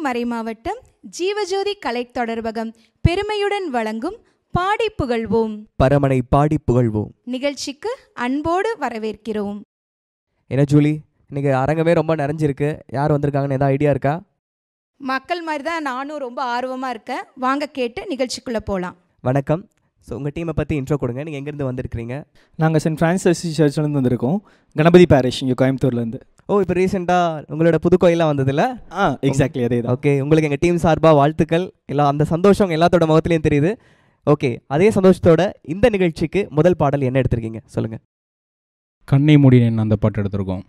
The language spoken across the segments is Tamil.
மறைமாவட்டம் ஜீவஜோதி கலை தொடர்பகம் பெருமையுடன் வழங்கும் பாடி புகழ்வோம், பரமனை பாடி புகழ்வோம் நிகழ்ச்சிக்கு அன்போடு வரவேற்கிறோம். என்ன ஜூலி, இன்னைக்கு அரங்கமே ரொம்ப நிறைஞ்சிருக்கு. யார் வந்திருக்காங்கன்னு ஏதாவது ஐடியா இருக்கா? மக்கள் மாதிரி தான் நானும் ரொம்ப ஆர்வமாக இருக்கேன். வாங்க கேட்டு நிகழ்ச்சிக்குள்ளே போகலாம். வணக்கம். ஸோ உங்கள் டீமை பற்றி இன்ட்ரோ கொடுங்க. நீங்கள் எங்கேருந்து வந்திருக்கிறீங்க? நாங்கள் சென்ட் ஃப்ரான்சிஸ் சர்ச்லேருந்து வந்திருக்கோம், கணபதி பேரிஷ், இங்கே கோயம்புத்தூர்லேருந்து. ஓ, இப்போ ரீசெண்டாக உங்களோட புது கோயிலாம் வந்ததில்ல? எக்ஸாக்ட்லி அதே தான். ஓகே, உங்களுக்கு எங்கள் டீம் சார்பாக வாழ்த்துக்கள். எல்லாம் அந்த சந்தோஷம் எல்லாத்தோட முகத்துலையும் தெரியுது. ஓகே, அதே சந்தோஷத்தோட இந்த நிகழ்ச்சிக்கு முதல் பாடல் என்ன எடுத்திருக்கீங்க சொல்லுங்கள். கண்ணை மூடினேன் அந்த பாட்டு எடுத்திருக்கோம்.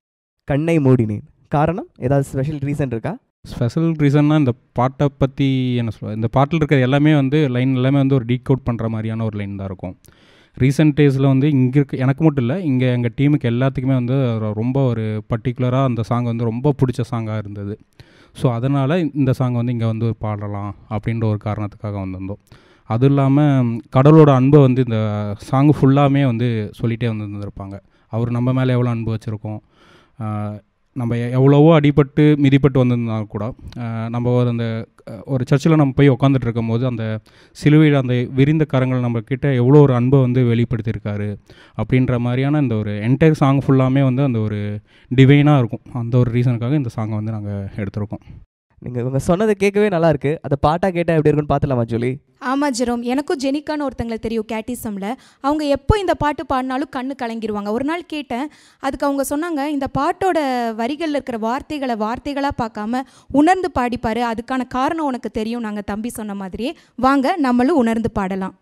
கண்ணை மூடினேன், காரணம் ஏதாவது ஸ்பெஷல் ரீசன் இருக்கா? ஸ்பெஷல் ரீசன்னா இந்த பாட்டை பற்றி என்ன சொல்ல, இந்த பாட்டில் இருக்கிற எல்லாமே லைன் எல்லாமே ஒரு டீகோட் பண்ணுற மாதிரியான ஒரு லைன் தான் இருக்கும். ரீசெண்ட் டேஸில் இங்கே இருக்க எனக்கு மட்டும் இல்லை, இங்கே எங்கள் டீமுக்கு எல்லாத்துக்குமே ரொம்ப ஒரு பர்டிகுலராக அந்த சாங் ரொம்ப பிடிச்ச சாங்காக இருந்தது. ஸோ அதனால் இந்த சாங் இங்கே பாடலாம் அப்படின்ற ஒரு காரணத்துக்காக வந்திருந்தோம். அதுவும் இல்லாமல் கடவுளோட அன்பை இந்த சாங் ஃபுல்லாமே சொல்லிகிட்டே வந்துருப்பாங்க. அவர் நம்ம மேலே எவ்வளோ அன்பு வச்சுருக்கோம், நம்ம எவ்வளவோ அடிபட்டு மிதிப்பட்டு வந்திருந்தாலும் கூட நம்ம அந்த ஒரு சர்ச்சில் நம்ம போய் உட்காந்துட்டு இருக்கும் போது அந்த சிலுவையில் அந்த விரிந்த கரங்கள் நம்மக்கிட்ட எவ்வளோ ஒரு அன்பை வெளிப்படுத்தியிருக்காரு அப்படின்ற மாதிரியான இந்த ஒரு என்டையர் சாங் ஃபுல்லாமே அந்த ஒரு டிவைனாக இருக்கும். அந்த ஒரு ரீசனுக்காக இந்த சாங்கை நாங்கள் எடுத்திருக்கோம். நீங்கள் இவங்க சொன்னதை கேட்கவே நல்லா இருக்குது. அதை பாட்டாக கேட்டால் எப்படி இருக்குன்னு பார்த்துலாமா ஜூலி? ஆமாம் ஜெரோம், எனக்கும் ஜெனிக்கான்னு ஒருத்தங்களை தெரியும் கேட்டிசமில். அவங்க எப்போ இந்த பாட்டு பாடினாலும் கண்ணு கலங்கிடுவாங்க. ஒரு நாள் கேட்டேன், அதுக்கு அவங்க சொன்னாங்க, இந்த பாட்டோட வரிகளில் இருக்கிற வார்த்தைகளாக பார்க்காம உணர்ந்து பாடிப்பார், அதுக்கான காரணம் உனக்கு தெரியும். நாங்கள் தம்பி சொன்ன மாதிரியே வாங்க நம்மளும் உணர்ந்து பாடலாம்.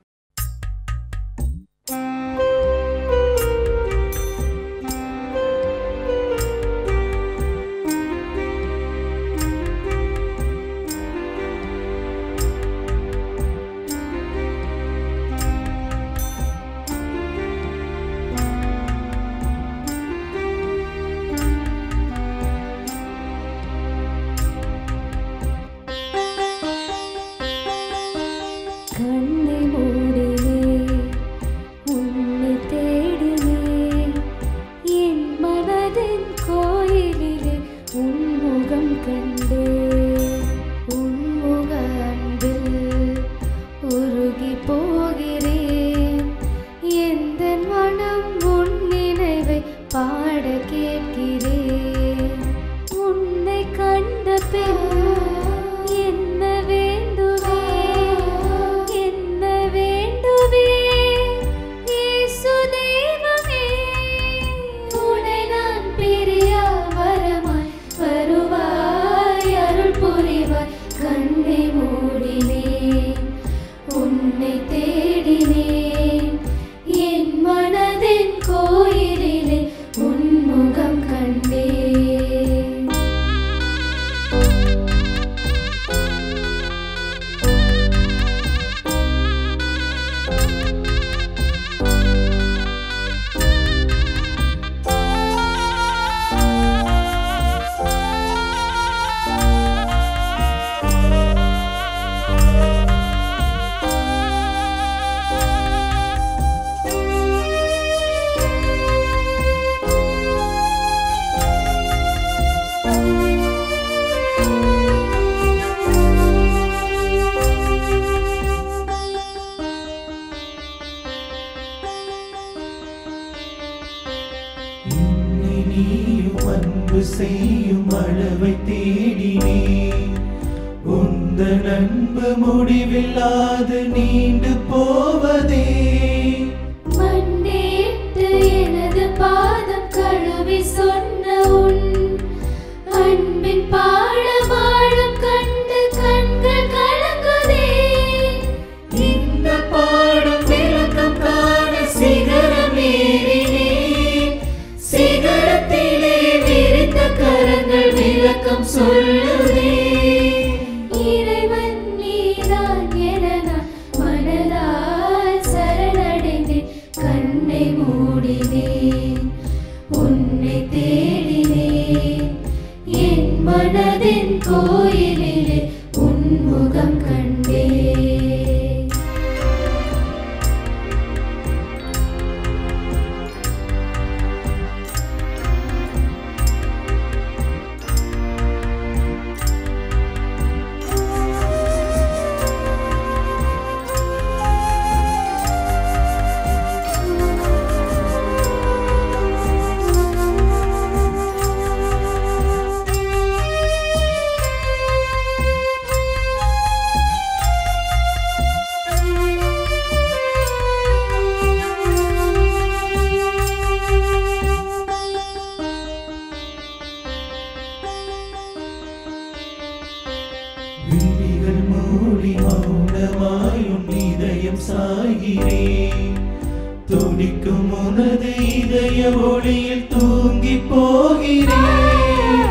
துடிக்கும் உனது இதய ஒளியில் தூங்கி போகிறேன்.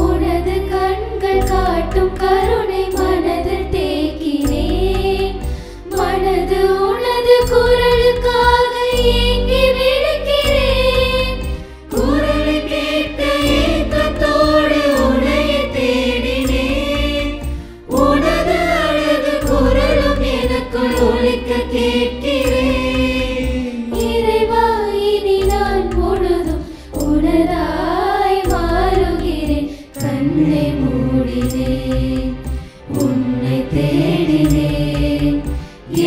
உனது கண்கள் காட்டும் கருணை மனதில் தேக்கினேன். மனது உனது குரலுக்காக ஏங்கி விழிக்கிறேன். குரலை கேட்ட ஏக்கத்தோடு உன்னை தேடினேன். உனது அழகு குரலும் எனக்குள் ஒலிக்க கேட்கிறேன். இறைவா, இனி நான் பொழுதும் உனதாய் மாறுகிறேன். கண்ணை மூடினேன், உன்னை தேடினேன்.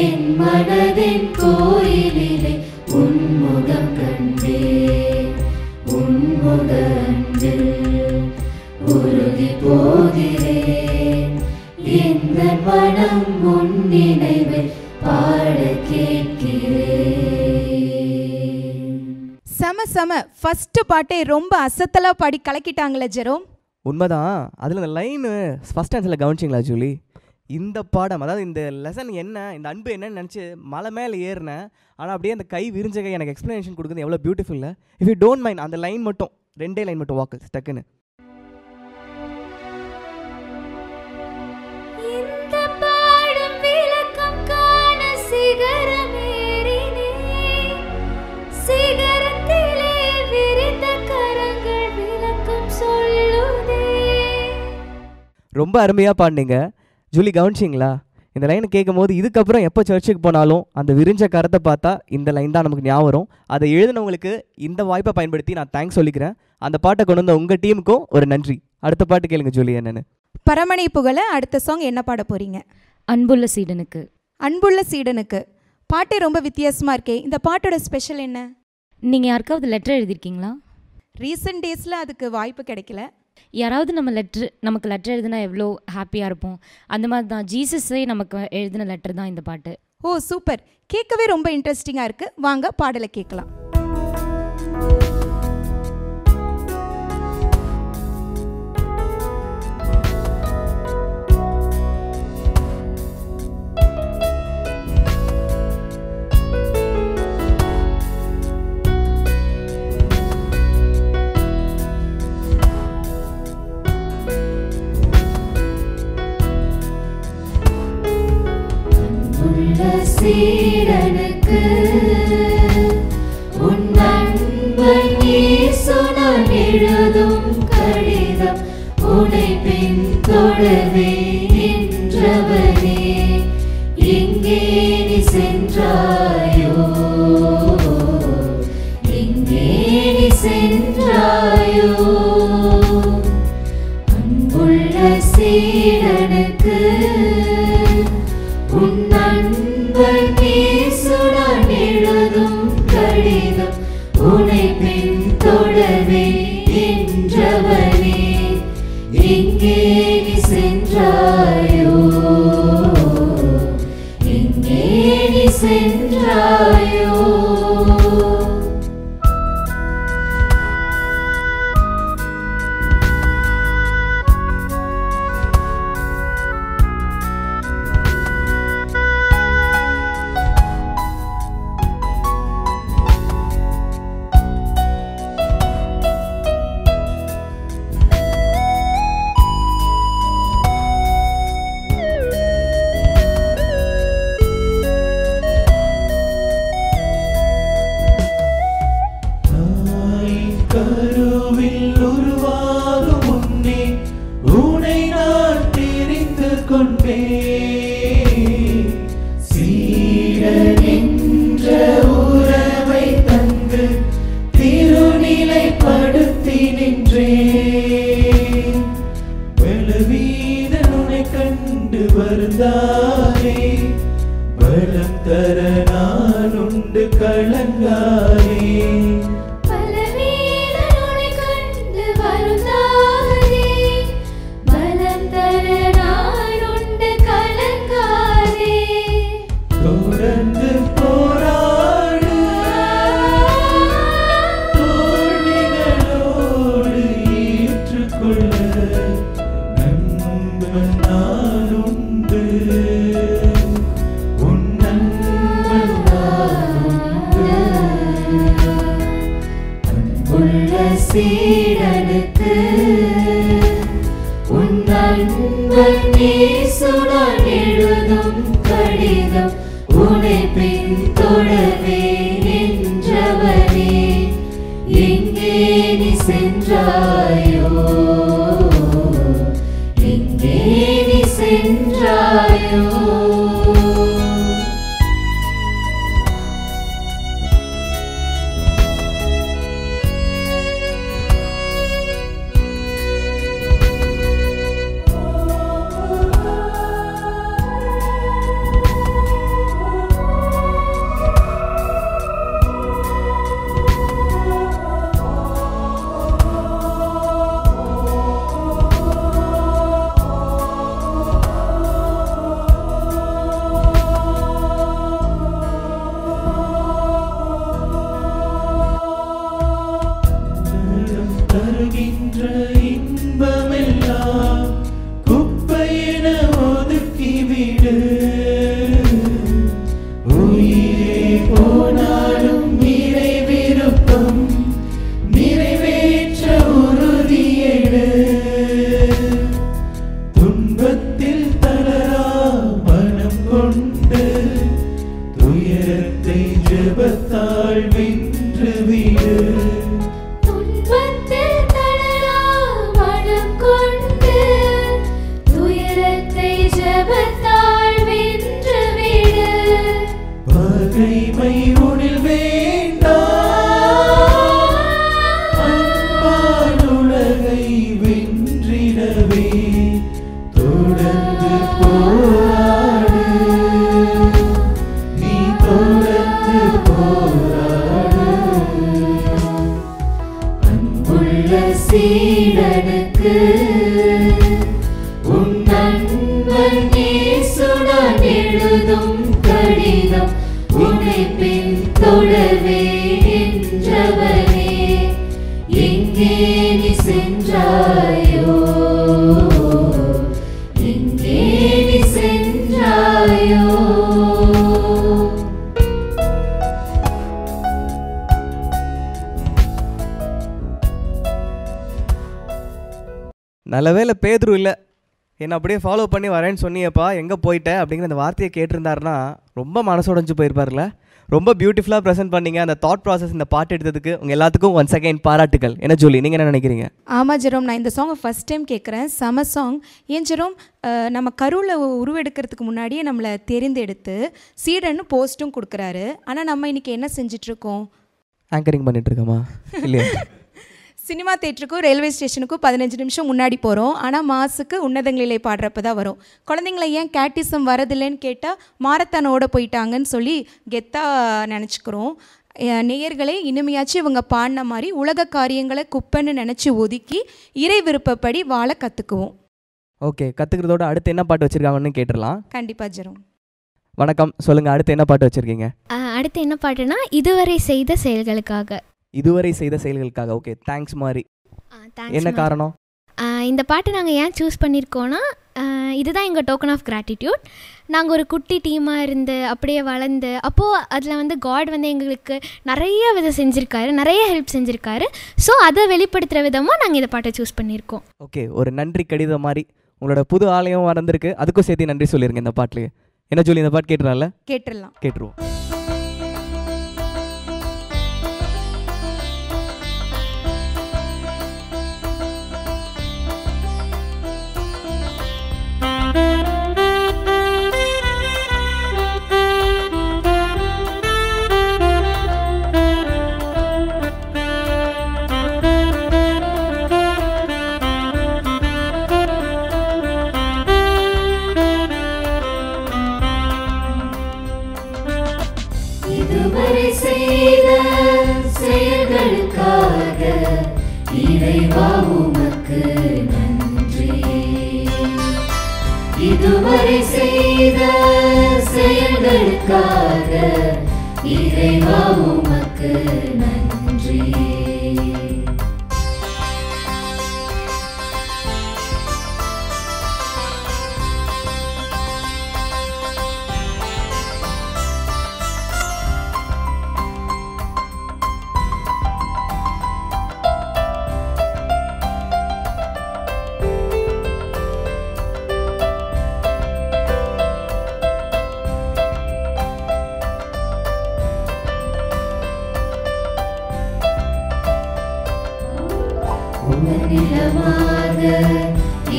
என் மனதின் கோயிலிலே உன்முகம் கண்டேன். உன்முக அன்பில் உருகி போகிறேன். எந்த மனம் உன் நினைவை பாட கேட்கிறேன். செம ஃபர்ஸ்ட் பாட்டே ரொம்ப அசத்தலா பாடி கலக்கிட்டாங்களே ஜெரோம். உண்மைதான். அதில் இந்த லைனு ஃபஸ்ட் ஆன்சரில் கவனிச்சிங்களா ஜூலி? இந்த பாடம், அதாவது இந்த லெசன் என்ன, இந்த அன்பு என்னன்னு நினச்சி மலை மேலே ஏறினேன். ஆனால் அப்படியே அந்த கை விரிஞ்ச கை எனக்கு எக்ஸ்ப்ளனேஷன் கொடுக்குறது எவ்வளோ பியூட்டிஃபுல்ல. இஃப் யூ டோன்ட் மைண்ட் அந்த லைன் மட்டும், 2 லைன் மட்டும் வாக்கல்ஸ் டக்குன்னு. இந்த பாடும் விளக்கம் காண சிகரம் ஏறினேன். சிகரத்திலே விரிந்த கரங்கள் விளக்கம் சொல்லுதே. ரொம்ப அருமையாக பாடினீங்க ஜூலி. கவனிச்சிங்களா? இந்த லைனை கேட்கும் போது இதுக்கப்புறம் எப்போ சர்ச்சுக்கு போனாலும் அந்த விரிஞ்ச கரத்தை பார்த்தா இந்த லைன் தான் நமக்கு ஞாபகம் வரும். அதை எழுதினவங்களுக்கு இந்த வாய்ப்பை பயன்படுத்தி நான் தேங்க்ஸ் சொல்லிக்கிறேன். அந்த பாட்டை கொண்டு வந்த உங்கள் டீமுக்கும் ஒரு நன்றி. அடுத்த பாட்டு கேளுங்க ஜூலி என்னன்னு. பரமனை புகழ அடுத்த சாங் என்ன பாட போறீங்க? அன்புள்ள சீடனுக்கு. அன்புள்ள சீடனுக்கு பாட்டே ரொம்ப வித்தியாசமாக இருக்கே. இந்த பாட்டோட ஸ்பெஷல் என்ன? நீங்கள் யாருக்காவது லெட்டர் எழுதியிருக்கீங்களா? ரீசெண்ட் டேஸில் அதுக்கு வாய்ப்பு கிடைக்கல. யாராவது நமக்கு லெட்டர் எழுதுனா எவ்வளோ ஹாப்பியாக இருப்போம். அந்த மாதிரி தான் ஜீசஸே நமக்கு எழுதின லெட்டர் தான் இந்த பாட்டு. ஓ சூப்பர், கேட்கவே ரொம்ப இன்ட்ரெஸ்டிங்காக இருக்குது. வாங்க பாடலை கேட்கலாம். சீடனுக்கு உன் அன்பை சொன்னால் எழுதும் கடிதம் உன்னை பின்தொடர்வே நின்றவனே. எங்கே நீ சென்றாயோ, எங்கே நீ சென்றாயோ. அன்புள்ள சீடனுக்கு உன் அன்பை பேசுடன் எழுதும் கடிதம் உன்னை பின்தொடர்வே என்றவனே. எங்கே நீ சென்றாயோ, எங்கே நீ சென்றாயோ. அன்புள்ள சீடனுக்கு உன் அன்பன் இயேசுதான் எழுதும் கடிதம் உன்னை பின்தொடர்வே நின்றவனே எங்கே நீ சென்றாயோ எங்கே நீ சென்றாயோ தருகின்ற இன்பமெல்லாம் குப்பையென ஒதுக்கிவிடு உயிரே போனாலும் இறை விருப்பம் நிறைவேற்ற உறுதியெடு துன்பத்தில் தளரா மனம் கொண்டு துயரத்தை ஜெபத்தால் வென்று விடு துன்பத்தில் தளரா மனம் கொண்டு துயரத்தை ஜெபத்தால் வென்று விடு பகைமை உனில் வேண்டாம் அன்பால் உலகை வென்றிடவே தொடர்ந்து போராடு நீ தொடர்ந்து போராடு அன்புள்ள சீடனுக்கு உன் அன்பன் இயேசுதான் எழுதும் கடிதம் உன்னை பின்தொடர்வே நின்றவனே எங்கே நீ சென்றாயோ எங்கே நீ சென்றாயோ நல்ல வேளை பேதுரு இல்லை என்னை அப்படியே ஃபாலோ பண்ணி வரேன்னு சொன்னியப்பா எங்கே போயிட்ட அப்படிங்கிற அந்த வார்த்தையை கேட்டிருந்தாருன்னா ரொம்ப மனசுடைஞ்சு போயிருப்பார்ல. ரொம்ப பியூட்டிஃபுல்லாக ப்ரெசென்ட் பண்ணீங்க. அந்த தாட் ப்ராசஸ் இந்த பாட்டு எடுத்ததுக்கு உங்கள் எல்லாத்துக்கும் ஒன்ஸ் அகைன் பாராட்டுகள். என்ன ஜூலி, நீங்கள் என்ன நினைக்கிறீங்க? ஆமாம் ஜெரோம், நான் இந்த சாங்கை ஃபஸ்ட் டைம் கேட்குறேன். செம சாங். ஏன் ஜெரோம், நம்ம கருவில் உருவெடுக்கிறதுக்கு முன்னாடியே நம்மளை தெரிந்தெடுத்து சீடன்னு போஸ்ட்டும் கொடுக்குறாரு. ஆனால் நம்ம இன்றைக்கி என்ன செஞ்சிட்ருக்கோம்? ஆங்கரிங் பண்ணிகிட்ருக்கோமா? இல்லையா? சினிமா தேட்டருக்கும் ரயில்வே ஸ்டேஷனுக்கும் 15 நிமிஷம் முன்னாடி போகிறோம். ஆனால் மாசுக்கு உன்னதங்களிலே பாடுறப்ப தான் வரும். குழந்தைங்கள ஏன் கேட்டிசம் வரதில்லைன்னு கேட்டால் மாரத்தானோட போயிட்டாங்கன்னு சொல்லி கெத்தாக நினச்சிக்கிறோம். நேயர்களே, இனிமையாச்சும் இவங்க பாடின மாதிரி உலக காரியங்களை குப்பைன்னு நினச்சி ஒதுக்கி இறை விருப்பப்படி வாழ கற்றுக்குவோம். ஓகே, கற்றுக்கிறதோட அடுத்து என்ன பாட்டு வச்சுருக்காங்கன்னு கேட்டுடலாம். கண்டிப்பாக ஜெரோம். வணக்கம், சொல்லுங்கள், அடுத்து என்ன பாட்டு வச்சுருக்கீங்க? அடுத்து என்ன பாட்டுனா இதுவரை செய்த செயல்களுக்காக. இதுவரை செய்த செயல்களுக்காக. ஓகே, தேங்க்ஸ் மாதிரி. என்ன காரணம்? இந்த பாட்டு நாங்கள் ஏன் சூஸ் பண்ணியிருக்கோன்னா, இதுதான் எங்கள் டோக்கன் ஆஃப் கிராட்டிடியூட். நாங்கள் ஒரு குட்டி டீமாக இருந்து அப்படியே வளர்ந்து, அப்போது அதில் வந்து காட் வந்து எங்களுக்கு நிறைய விதம் செஞ்சுருக்காரு, நிறைய ஹெல்ப் செஞ்சுருக்காரு. ஸோ அதை வெளிப்படுத்துகிற விதமாக நாங்கள் இந்த பாட்டை சூஸ் பண்ணியிருக்கோம். ஓகே, ஒரு நன்றி கடிதம் மாதிரி உங்களோட புது ஆலயம் வந்திருக்கு, அதுக்கும் சேர்த்து நன்றி சொல்லிடுங்க இந்த பாட்டிலேயே. என்ன சொல்லி இந்த பாட்டு கேட்டுறால? கேட்டுருவோம். இதுவரை செய்த செயல்களுக்காக இறைவா உமக்கு நன்றி. இதுவரை செய்த செயல்களுக்காக இறைவா உமக்கு நன்றி. உபநிலமாக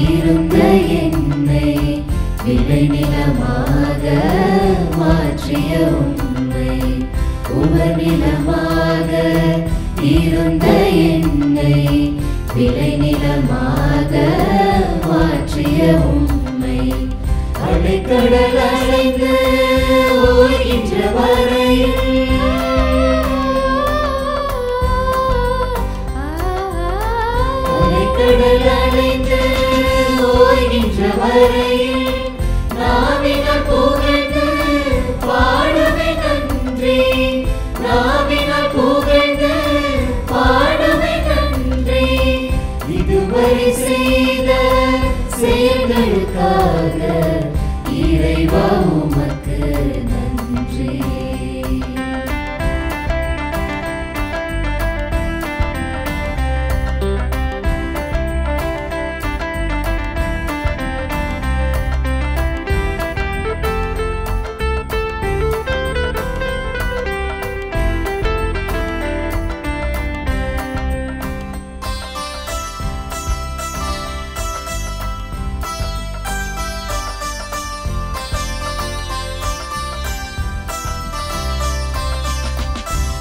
இருந்த என்னை விளை நிலமாக மாற்றிய உம்மை. உபநிலமாக இருந்த என்னை விளை நிலமாக மாற்றிய உம்மை. அலைக்கடல் அலைந்து ஓய்கின்ற வரையில் அலைக்கடல் அலைந்து ஓய்கின்ற வரையில் நாவினால் புகழ்ந்து பாடுவே நன்றி. நாவினால் புகழ்ந்து பாடுவே நன்றி. இதுவரை செய்த செயல்களுக்காக இறைவா உமக்கு நன்றி.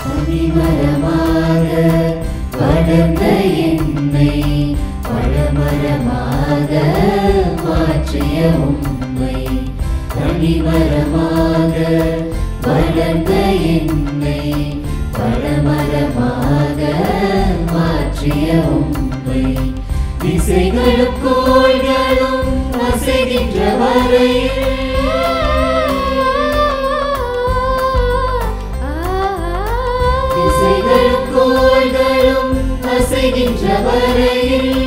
பனிமரமாக வளர்ந்த என்னை பழமரமாக மாற்றிய உம்மை. பனிமரமாக வளர்ந்த என்னை பழமரமாக மாற்றிய உம்மை. திசைகளும் கோள்களும் அசைகின்ற வரையில் திசைகளும் கோள்களும் அசைகின்ற வரையில்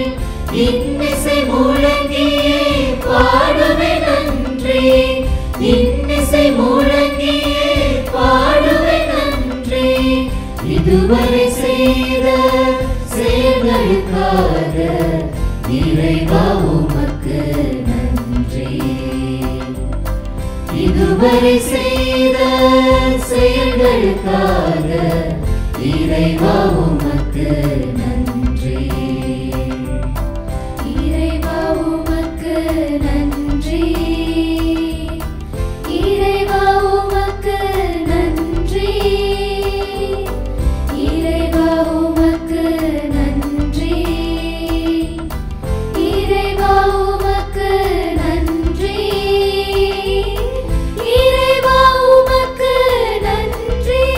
இன்னிசை முழங்கியே பாடுவே நன்றி. இன்னிசை முழங்கியே பாடுவே நன்றி. இதுவரை செய்த செயல்களுக்காக இறைவா உமக்கு நன்றி. இதுவரை செய்த செயல்களுக்காக இறைவா உமக்கு நன்றி. இறைவா உமக்கு நன்றி. இறைவா உமக்கு நன்றி. இறைவா உமக்கு நன்றி. இறைவா உமக்கு நன்றி. இறைவா உமக்கு நன்றி.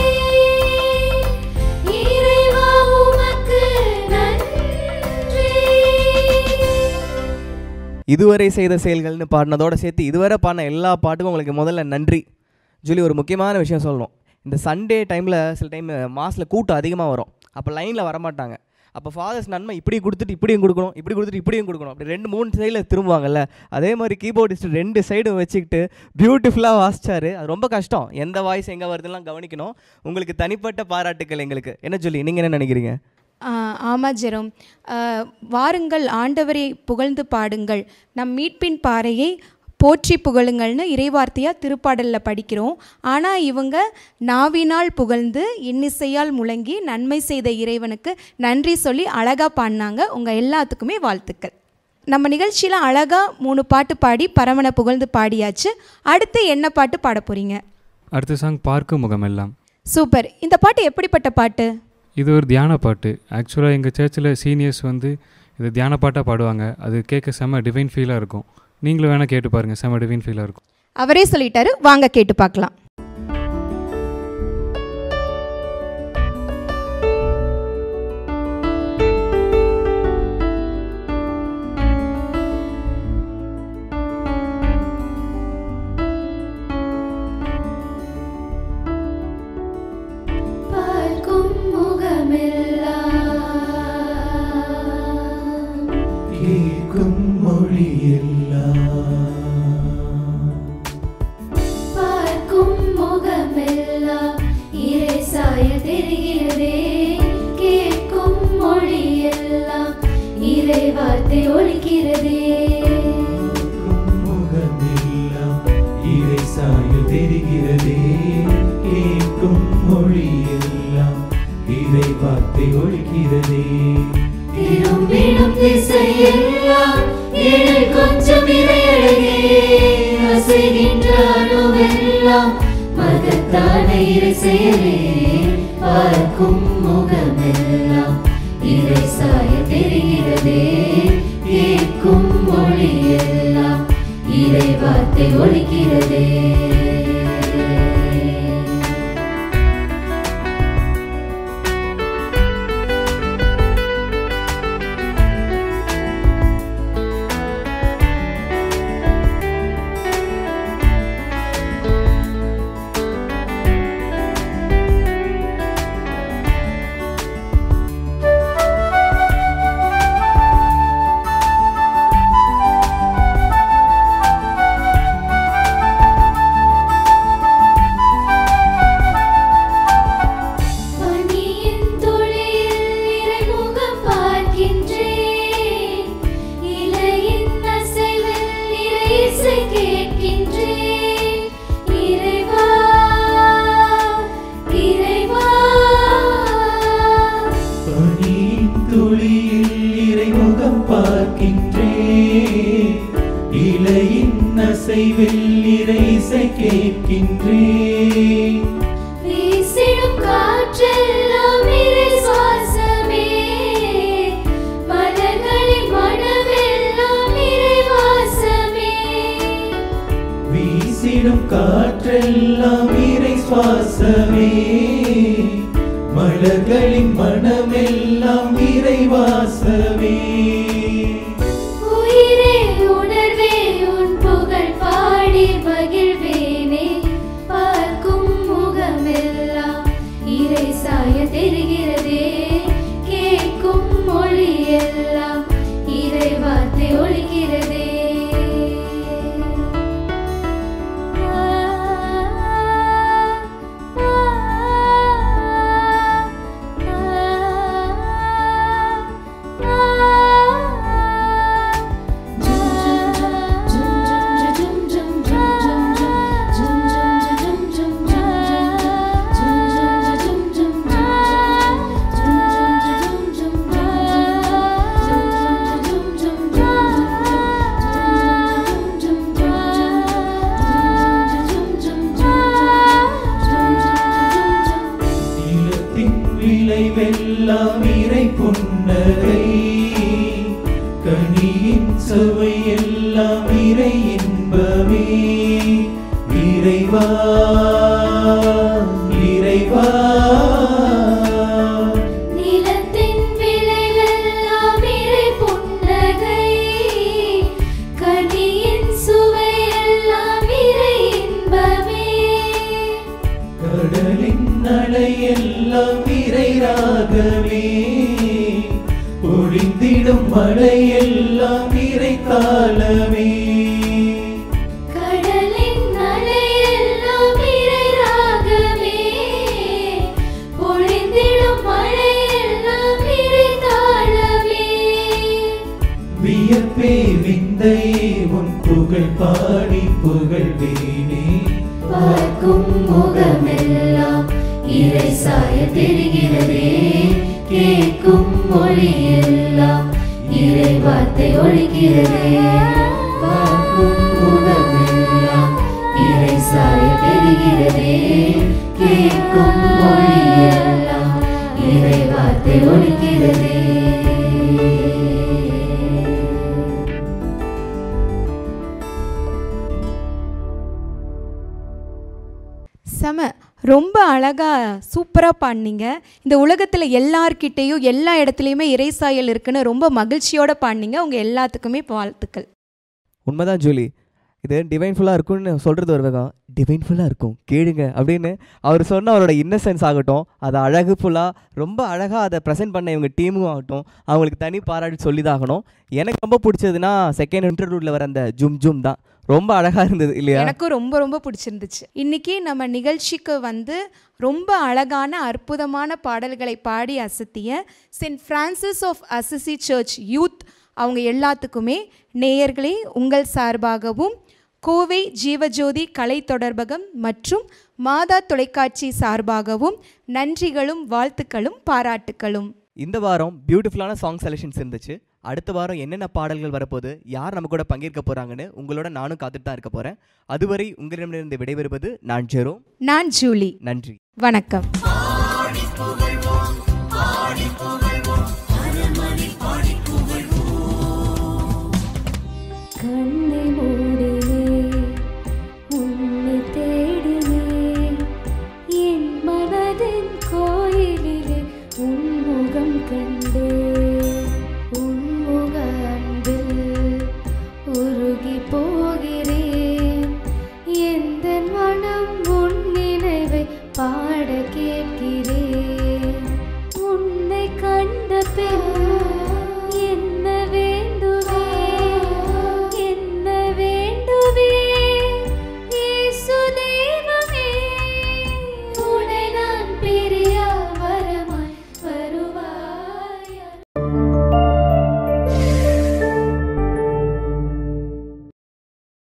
இறைவா உமக்கு நன்றி. இதுவரை செய்த செயல்கள்னு பாடினதோடு சேர்த்து இதுவரை பாடின எல்லா பாட்டுக்கும் உங்களுக்கு முதல்ல நன்றி. ஜூலி, ஒரு முக்கியமான விஷயம் சொல்லணும். இந்த சண்டே டைமில் சில டைம் மாஸில் கூட்டம் அதிகமாக வரும். அப்போ லைனில் வரமாட்டாங்க. அப்போ ஃபாதர்ஸ் நன்மை இப்படி கொடுத்துட்டு இப்படியும் கொடுக்கணும், இப்படி கொடுத்துட்டு இப்படியும் கொடுக்கணும், அப்படி 2-3 சைடில் திரும்புவாங்கல்ல. அதே மாதிரி கீபோர்டிஸ்ட் 2 சைடும் வச்சுக்கிட்டு பியூட்டிஃபுல்லாக வாசிச்சார். அது ரொம்ப கஷ்டம். எந்த வாய்ஸ் எங்கே வருதுலாம் கவனிக்கணும். உங்களுக்கு தனிப்பட்ட பாராட்டுக்கள் எங்களுக்கு. என்ன ஜூலி, நீங்கள் என்ன நினைக்கிறீங்க? ஆமாம் ஜெரோம். வாருங்கள் ஆண்டவரை புகழ்ந்து பாடுங்கள், நம் மீட்பின் பாறையை போற்றி புகழுங்கள்னு இறைவார்த்தையாக திருப்பாடலில் படிக்கிறோம். ஆனால் இவங்க நாவினால் புகழ்ந்து இன்னிசையால் முழங்கி நன்மை செய்த இறைவனுக்கு நன்றி சொல்லி அழகாக பாடினாங்க. உங்கள் எல்லாத்துக்குமே வாழ்த்துக்கள். நம்ம நிகழ்ச்சியில் அழகாக 3 பாட்டு பாடி பரமனை புகழ்ந்து பாடியாச்சு. அடுத்து என்ன பாட்டு பாட போகிறீங்க? அடுத்த சாங் பார்க்கும் முகமெல்லாம். சூப்பர். இந்த பாட்டு எப்படிப்பட்ட பாட்டு? இது ஒரு தியான பாட்டு. ஆக்சுவலாக எங்கள் சர்ச்சில் சீனியர்ஸ் வந்து இது தியான பாட்டாக பாடுவாங்க. அது கேட்க செம்ம டிவைன் ஃபீலாக இருக்கும். நீங்களும் வேணால் கேட்டு பாருங்கள், செம்ம டிவைன் ஃபீலாக இருக்கும். அவரே சொல்லிட்டாரு, வாங்க கேட்டு பார்க்கலாம். பார்க்கும் முகமெல்லாம் கேட்கும் மொழியெல்லாம் பார்க்கும் முகமெல்லாம் இறைசாய தெரிகிறதே. கேட்கும் மொழியெல்லாம் இறை வார்த்தை ஒலிக்கிறதே. முகமெல்லாம் இறைசாய தெரிகிறதே. கேட்கும் மொழியெல்லாம் இறை வார்த்தை ஒலிக்கிறதே. திரும்பிடும் திசையெல்லாம் எழில் கொஞ்சம் இறையழகே அசைகின்ற அணுவெல்லாம் மகத்தான இறை செயலே பார்க்கும் முகமெல்லாம் இறை சாய தெரிகிறதே கேட்கும் மொழியெல்லாம் இறை வார்த்தை ஒலிக்கிறதே காற்றெல்லாம் இறை சுவாசமே மலர்களின் மனமெல்லாம் இறை வாசமே உயிரே உணர்வே உன் புகழ் பாடி மகிழ்வேனே பார்க்கும் முகமெல்லாம் இறை சாய தெரிகிறதே கேட்கும் மொழியெல்லாம் இறை வார்த்தை ஒலிக்கிறதே விளைவெல்லாம் இறை புன்னகை கனியின் சுவையெல்லாம் இறை இன்பமே இறைவா இறைவா நிலத்தின் விளைவெல்லாம் இறை புன்னகை கனியின் சுவையெல்லாம் இறை இன்பமே கடலின் அலையெல்லாம் இறை ராகமே பொழிந்திடும் மழையெல்லாம் இறை தாளமே கடலின் அலையெல்லாம் இறை ராகமே பொழிந்திடும் மழையெல்லாம் இறை தாளமே வியப்பே விந்தையே உன் புகழ் பாடி புகழ்வேனே பார்க்கும் முகமெல்லாம் இறை சாய தெரிகிறதே கேட்கும் மொழியெல்லாம் இறை வார்த்தை ஒலிக்கிறதே பார்க்கும் முகமெல்லாம் இறை சாய தெரிகிறதே கேட்கும் மொழியெல்லாம் இறை வார்த்தை ஒலிக்கிறதே செம ரொம்ப அழகாக சூப்பராக பாடினீங்க. இந்த உலகத்தில் எல்லார்கிட்டேயும் எல்லா இடத்துலையுமே இறைசாயல் இருக்குன்னு ரொம்ப மகிழ்ச்சியோடு பாடினீங்க. உங்கள் எல்லாத்துக்குமே வாழ்த்துக்கள். உண்மைதான் ஜூலி, இது டிவைன்ஃபுல்லாக இருக்கும்னு சொல்கிறது ஒரு விதம். டிவைன்ஃபுல்லாக இருக்கும் கேளுங்க அப்படின்னு அவர் சொன்ன அவரோட இன்னசென்ஸ் ஆகட்டும், அதை அழகுஃபுல்லாக ரொம்ப அழகாக அதை ப்ரெசென்ட் பண்ண இவங்க டீமும் ஆகட்டும், அவங்களுக்கு தனி பாராட்டி சொல்லி தான் ஆகணும். எனக்கு ரொம்ப பிடிச்சதுன்னா செகண்ட் இன்டர்வியூவில் வர அந்த ஜும் ஜும் தான் ரொம்ப அழகாக இருந்தது இல்லையா? எனக்கும் ரொம்ப ரொம்ப பிடிச்சிருந்துச்சு. இன்றைக்கி நம்ம நிகழ்ச்சிக்கு வந்து ரொம்ப அழகான அற்புதமான பாடல்களை பாடி அசத்திய saint Francis of Assisi church youth அவங்க எல்லாத்துக்குமே நேயர்களே உங்கள் சார்பாகவும் கோவை ஜீவஜோதி கலை தொடர்பகம் மற்றும் மாதா தொலைக்காட்சி சார்பாகவும் நன்றிகளும் வாழ்த்துக்களும் பாராட்டுக்களும். இந்த வாரம் பியூட்டிஃபுல்லான சாங் செலெக்ஷன்ஸ் இருந்துச்சு. அடுத்த வாரம் என்னென்ன பாடல்கள் வரப்போகுது, யார் நம்ம கூட பங்கேற்க போகிறாங்கன்னு உங்களோட நானும் காத்துட்டு தான் இருக்க போகிறேன். அதுவரை உங்களிடமிருந்து விடைபெறுவது நான் ஜெரோம். நான் ஜூலி. நன்றி, வணக்கம்.